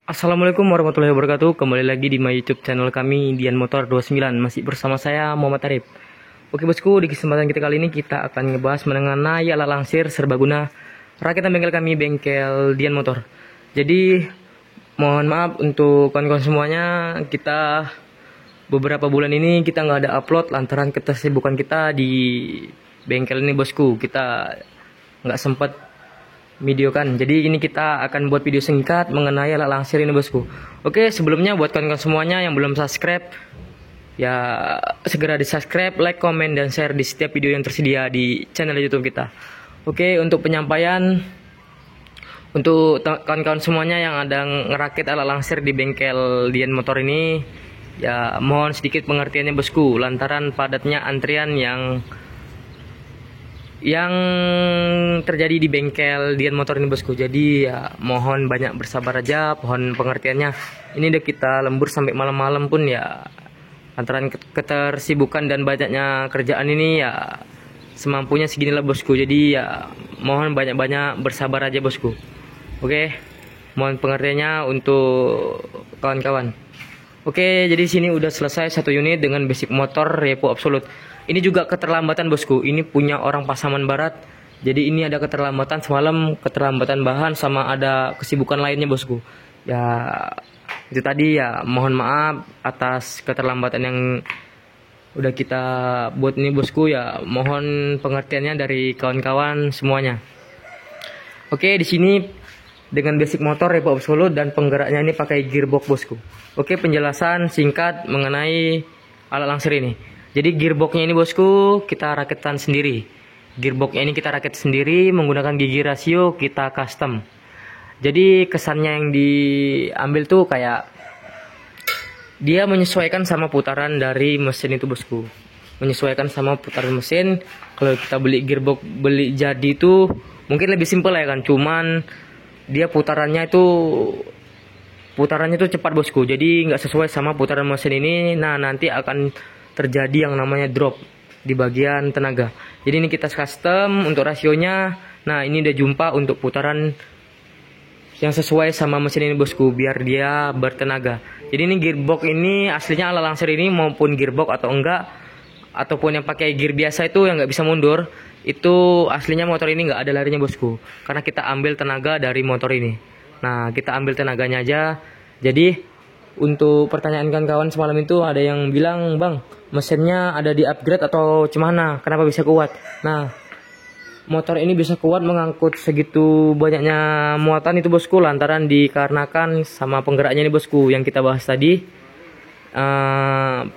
Assalamualaikum warahmatullahi wabarakatuh. Kembali lagi di my YouTube channel kami, Dian Motor 29. Masih bersama saya Muhammad Arif. Oke bosku, di kesempatan kita kali ini kita akan ngebahas mengenai alat langsir serbaguna rakitan bengkel kami, bengkel Dian Motor. Jadi mohon maaf untuk kawan-kawan semuanya, kita beberapa bulan ini kita nggak ada upload lantaran ketersibukan kita di bengkel ini bosku. Kita nggak sempat video kan. Jadi ini kita akan buat video singkat mengenai alat langsir ini bosku. Oke, sebelumnya buat kawan-kawan semuanya yang belum subscribe, ya segera di subscribe, like, komen, dan share di setiap video yang tersedia di channel YouTube kita. Oke, untuk penyampaian untuk kawan-kawan semuanya yang ada ngerakit alat langsir di bengkel Dian Motor ini, ya mohon sedikit pengertiannya bosku, lantaran padatnya antrian yang terjadi di bengkel Dian Motor ini bosku. Jadi ya mohon banyak bersabar aja, mohon pengertiannya. Ini udah kita lembur sampai malam-malam pun ya, antara ketersibukan dan banyaknya kerjaan ini ya semampunya seginilah bosku. Jadi ya mohon banyak-banyak bersabar aja bosku. Oke, mohon pengertiannya untuk kawan-kawan. Oke, jadi sini udah selesai satu unit dengan basic motor repo absolute. Ini juga keterlambatan bosku. Ini punya orang Pasaman Barat. Jadi ini ada keterlambatan semalam, keterlambatan bahan sama ada kesibukan lainnya bosku. Ya itu tadi ya, mohon maaf atas keterlambatan yang udah kita buat ini bosku, ya mohon pengertiannya dari kawan-kawan semuanya. Oke, di sini dengan basic motor repo absolute dan penggeraknya ini pakai gearbox bosku. Oke, penjelasan singkat mengenai alat langsir ini. Jadi gearboxnya ini bosku kita rakitan sendiri. Gearboxnya ini kita rakit sendiri menggunakan gigi rasio kita custom. Jadi kesannya yang diambil tuh kayak dia menyesuaikan sama putaran dari mesin itu bosku. Menyesuaikan sama putaran mesin. Kalau kita beli gearbox beli jadi itu mungkin lebih simpel ya kan. Cuman dia putarannya itu cepat bosku. Jadi nggak sesuai sama putaran mesin ini. Nah nanti akan terjadi yang namanya drop di bagian tenaga. Jadi ini kita custom untuk rasionya. Nah ini udah jumpa untuk putaran yang sesuai sama mesin ini bosku, biar dia bertenaga. Jadi ini gearbox ini aslinya alat langsir ini maupun gearbox atau enggak, ataupun yang pakai gear biasa itu yang nggak bisa mundur, itu aslinya motor ini nggak ada larinya bosku, karena kita ambil tenaga dari motor ini. Nah kita ambil tenaganya aja. Jadi untuk pertanyaan kawan-kawan semalam itu ada yang bilang, bang mesinnya ada di upgrade atau gimana, kenapa bisa kuat? Nah motor ini bisa kuat mengangkut segitu banyaknya muatan itu bosku, lantaran dikarenakan sama penggeraknya ini bosku yang kita bahas tadi.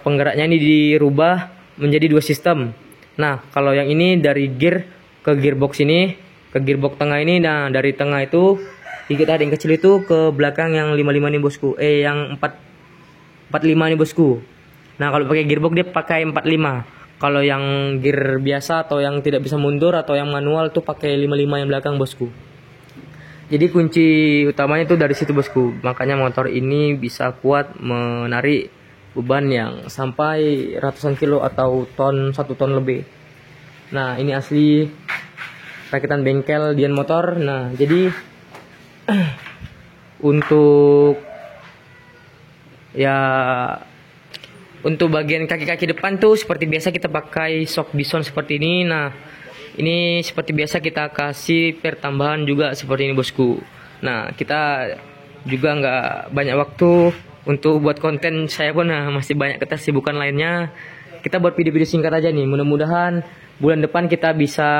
Penggeraknya ini dirubah menjadi dua sistem. Nah kalau yang ini dari gear ke gearbox ini, ke gearbox tengah ini. Nah dari tengah itu dikit ada yang kecil itu ke belakang yang 55 nih bosku, yang 45 nih bosku. Nah kalau pakai gearbox dia pakai 45. Kalau yang gear biasa atau yang tidak bisa mundur atau yang manual tuh pakai 55 yang belakang bosku. Jadi kunci utamanya itu dari situ bosku. Makanya motor ini bisa kuat menarik beban yang sampai ratusan kilo atau satu ton lebih. Nah ini asli rakitan bengkel Dian Motor. Nah jadi untuk bagian kaki-kaki depan tuh seperti biasa kita pakai shock bison seperti ini. Nah ini seperti biasa kita kasih per tambahan juga seperti ini bosku. Nah kita juga nggak banyak waktu untuk buat konten, saya pun masih banyak kesibukan lainnya. Kita buat video-video singkat aja nih, mudah-mudahan bulan depan kita bisa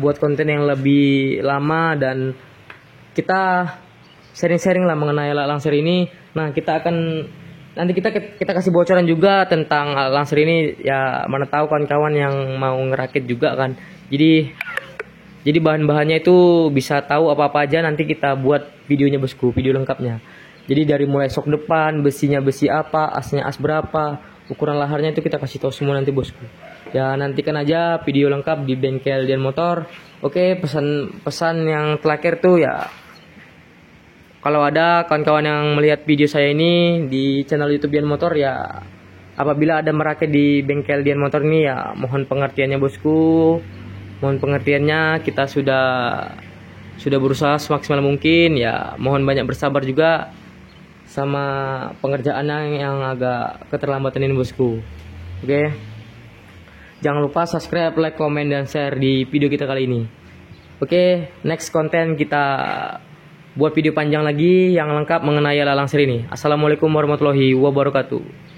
buat konten yang lebih lama dan kita sharing-sharing lah mengenai alat langsir ini. Nah nanti kita kasih bocoran juga tentang alat langsir ini, ya mana tahu kawan-kawan yang mau ngerakit juga kan. Jadi bahan-bahannya itu bisa tahu apa-apa aja, nanti kita buat videonya bosku, video lengkapnya. Jadi dari mulai sok depan, besinya besi apa, asnya as berapa, ukuran laharnya itu kita kasih tahu semua nanti bosku. Ya nantikan aja video lengkap di bengkel Dian Motor. Oke, pesan yang terakhir tuh ya, kalau ada kawan-kawan yang melihat video saya ini di channel YouTube Dian Motor, ya apabila ada merakit di bengkel Dian Motor ini, ya mohon pengertiannya bosku. Mohon pengertiannya, kita sudah berusaha semaksimal mungkin, ya mohon banyak bersabar juga. sama pengerjaannya yang agak keterlambatan ini bosku. Oke. Jangan lupa subscribe, like, komen, dan share di video kita kali ini. Oke, next konten kita buat video panjang lagi yang lengkap mengenai lalang seri ini. Assalamualaikum warahmatullahi wabarakatuh.